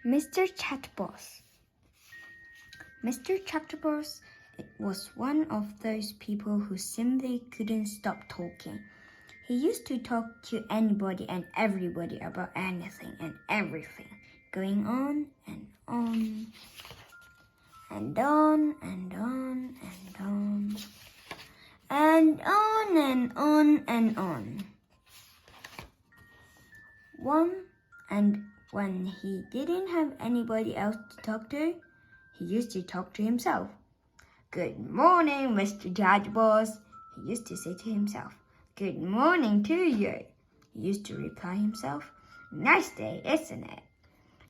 Mr. Chatterbox. Mr. Chatterbox was one of those people who simply couldn't stop talking. He used to talk to anybody and everybody about anything and everything, going on and on, and on and on and on, and on and on and on. When he didn't have anybody else to talk to, he used to talk to himself. Good morning, Mr. Chatterbox, he used to say to himself. Good morning to you, he used to reply himself. Nice day, isn't it?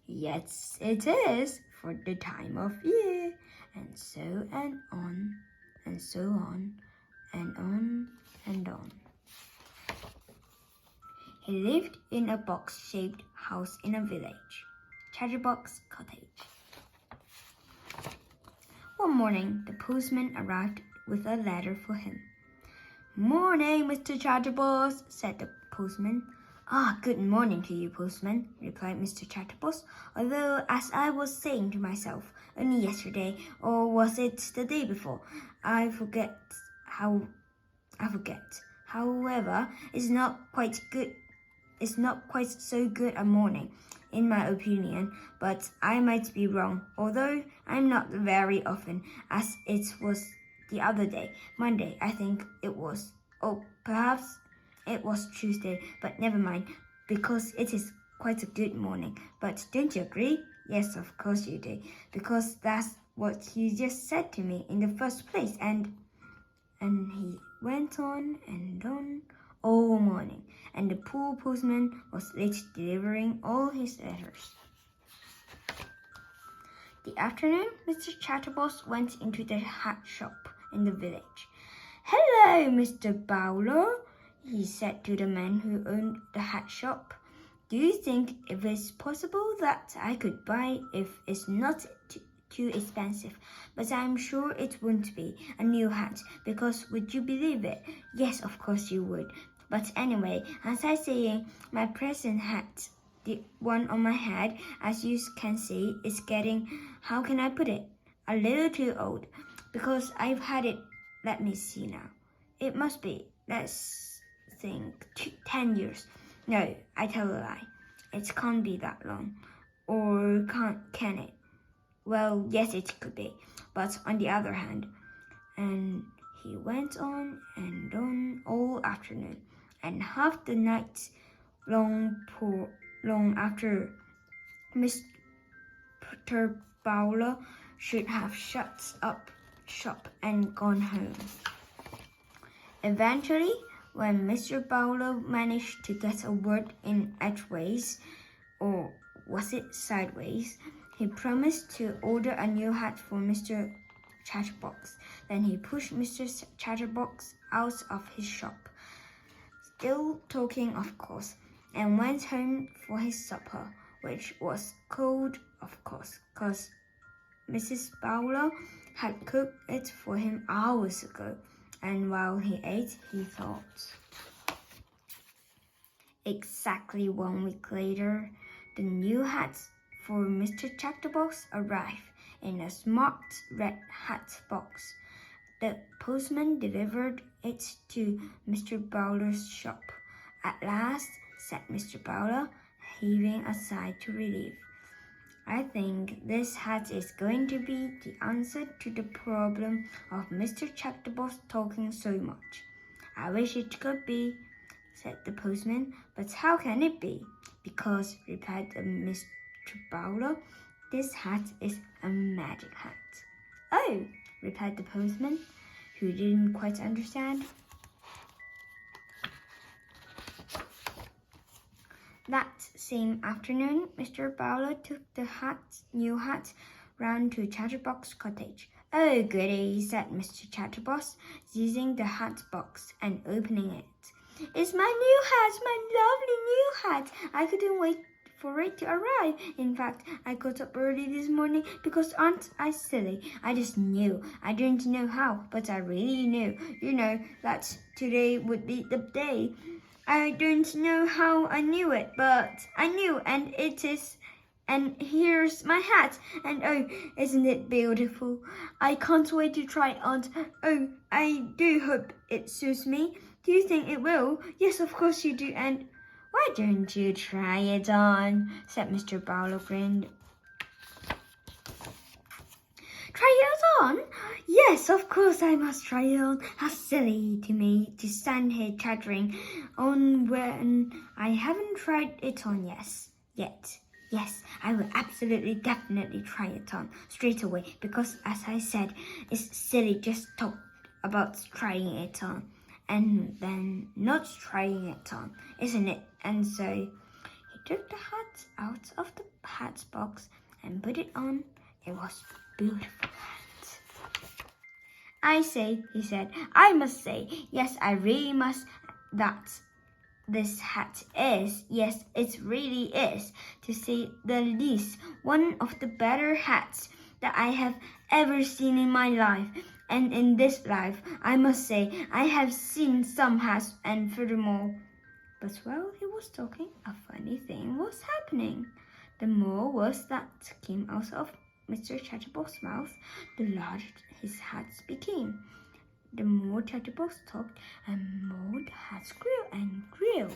Yes, it is, for the time of year. And so and on, and so on, and on and on. He lived in a box-shaped house in a village, Chatterbox Cottage. One morning, the postman arrived with a letter for him. Morning, Mr. Chatterbox, said the postman. Good morning to you, postman, replied Mr. Chatterbox, although, as I was saying to myself, only yesterday, or was it the day before? I forget. However, it's not quite so good a morning, in my opinion, but I might be wrong, although I'm not very often, as it was the other day, Monday, I think it was. Oh, perhaps it was Tuesday, but never mind, because it is quite a good morning. But don't you agree? Yes, of course you do, because that's what you just said to me in the first place, and he went on and on all morning, and the poor postman was late delivering all his letters. The afternoon, Mr. Chatterbox went into the hat shop in the village. Hello, Mr. Bowler, he said to the man who owned the hat shop. Do you think if it's possible that I could buy if it's not too expensive? But I'm sure it won't be a new hat, because would you believe it? Yes, of course you would. But anyway, as I say, my present hat, the one on my head, as you can see, is getting, how can I put it, a little too old, because I've had it, let me see now. It must be, let's think, 10 years. No, I tell a lie. It can't be that long. Or can it? Well, yes, it could be. But on the other hand, and he went on and on all afternoon, and half the night long after Mr. Bowler should have shut up shop and gone home. Eventually, when Mr. Bowler managed to get a word in edgeways, or was it sideways, he promised to order a new hat for Mr. Chatterbox. Then he pushed Mr. Chatterbox out of his shop, still talking of course, and went home for his supper, which was cold of course, because Mrs. Bowler had cooked it for him hours ago, and while he ate, he thought. Exactly 1 week later, the new hat for Mr. Chatterbox arrived in a smart red hat box. The postman delivered it to Mr. Bowler's shop. At last, said Mr. Bowler, heaving a sigh to relief. I think this hat is going to be the answer to the problem of Mr. Chatterbox talking so much. I wish it could be, said the postman, but how can it be? Because, replied Mr. Bowler, this hat is a magic hat. Oh, replied the postman, who didn't quite understand. That same afternoon, Mr. Bowler took the new hat, round to Chatterbox Cottage. Oh, goody, said Mr. Chatterbox, seizing the hat box and opening it. It's my new hat, my lovely new hat. I couldn't wait for it to arrive. In fact, I got up early this morning because aren't I silly? I just knew. I didn't know how, but I really knew. You know that today would be the day. I don't know how I knew it, but I knew, and And here's my hat. And oh, isn't it beautiful? I can't wait to try it on. Oh, I do hope it suits me. Do you think it will? Yes, of course you do. And why don't you try it on? Said Mr. Bowler grinned. Try it on? Yes, of course I must try it on. How silly to me to stand here chattering on when I haven't tried it on yet. Yes, I will absolutely definitely try it on straight away because, as I said, it's silly just talk about trying it on and then not trying it on, isn't it? And so he took the hat out of the hat box and put it on. It was a beautiful hat. I say, he said, I must say, yes, I really must that. This hat is, yes, it really is, to say the least, one of the better hats that I have ever seen in my life. And in this life, I must say, I have seen some hats, and furthermore. But while he was talking, a funny thing was happening. The more words that came out of Mr. Chatterbox's mouth, the larger his hats became. The more Chatterbox talked, and more the hats grew and grew.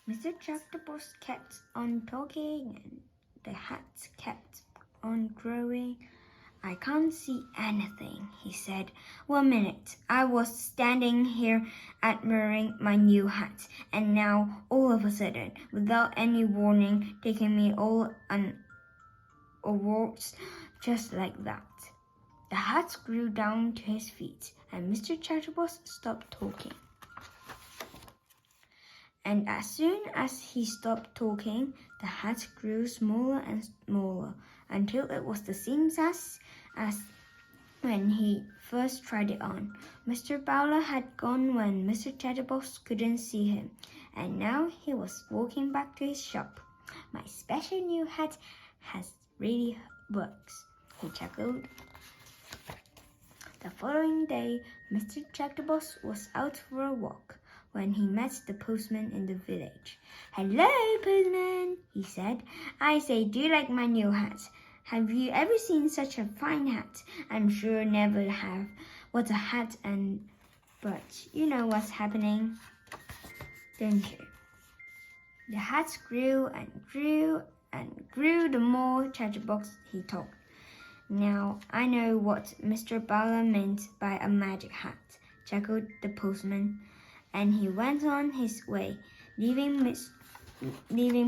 Mr. Chatterbox kept on talking, and the hats kept on growing. I can't see anything, he said. 1 minute, I was standing here admiring my new hat, and now, all of a sudden, without any warning, taking me all unawares, just like that. The hat grew down to his feet, and Mr. Chatterbox stopped talking. And as soon as he stopped talking, the hat grew smaller and smaller, until it was the same size as when he first tried it on. Mr. Bowler had gone when Mr. Chatterbox couldn't see him, and now he was walking back to his shop. My special new hat really works, he chuckled. The following day, Mr. Chatterbox was out for a walk when he met the postman in the village. Hello, postman, he said. I say, do you like my new hat? Have you ever seen such a fine hat? I'm sure never have. What a hat but you know what's happening, don't you? The hat grew and grew and grew the more Chatterbox he talked. Now I know what Mr. Bowler meant by a magic hat, chuckled the postman, and he went on his way, leaving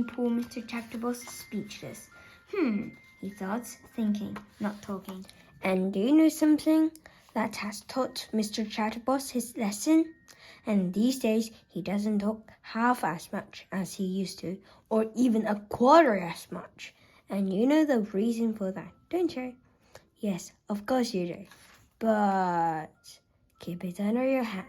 poor Mr. Chatterbox speechless. He thought, thinking, not talking. And do you know something? That has taught Mr. Chatterbox his lesson. And these days, he doesn't talk half as much as he used to, or even a quarter as much. And you know the reason for that, don't you? Yes, of course you do. But keep it under your hat.